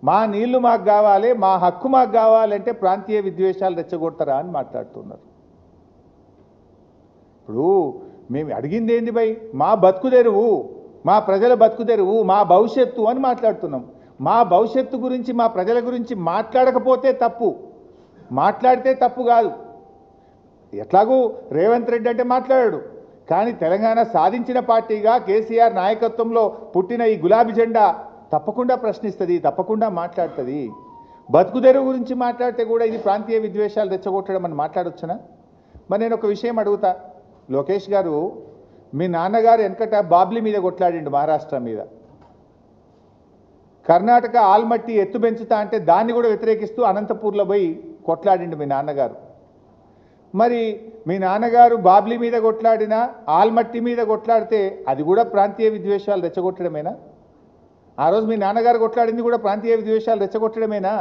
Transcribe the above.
మా నీళ్లు మాకు కావాలి, మా హక్కు మాకు కావాలంటే ప్రాంతీయ విద్వేషాలు రెచ్చగొడతారా అని మాట్లాడుతున్నారు. ఇప్పుడు మేము అడిగింది ఏంది భయ్? మా బతుకుదెరువు, మా ప్రజల బతుకుదెరువు, మా భవిష్యత్తు అని మాట్లాడుతున్నాం. మా భవిష్యత్తు గురించి, మా ప్రజల గురించి మాట్లాడకపోతే తప్పు, మాట్లాడితే తప్పు కాదు. ఎట్లాగూ రేవంత్ రెడ్డి అంటే మాట్లాడాడు, కానీ తెలంగాణ సాధించిన పార్టీగా కేసీఆర్ నాయకత్వంలో పుట్టిన ఈ గులాబీ జెండా తప్పకుండా ప్రశ్నిస్తుంది, తప్పకుండా మాట్లాడుతుంది. బతుకుదెరువు గురించి మాట్లాడితే కూడా ఇది ప్రాంతీయ విద్వేషాలు రెచ్చగొట్టడం అని మాట్లాడొచ్చునా? మరి నేను ఒక విషయం అడుగుతా, లోకేష్ గారు, మీ నాన్నగారు వెనకట బాబ్లీ మీద కొట్లాడిండు, మహారాష్ట్ర మీద. కర్ణాటక ఆల్మట్టి ఎత్తు పెంచుతా అంటే దాన్ని కూడా వ్యతిరేకిస్తూ అనంతపూర్లో పోయి కొట్లాడిండు మీ నాన్నగారు. మరి మీ నాన్నగారు బాబ్లీ మీద కొట్లాడినా, ఆల్మట్టి మీద కొట్లాడితే అది కూడా ప్రాంతీయ విద్వేషాలు రెచ్చగొట్టడమేనా? ఆ రోజు మీ నాన్నగారు కొట్లాడింది కూడా ప్రాంతీయ విద్వేషాలు రెచ్చగొట్టడమేనా?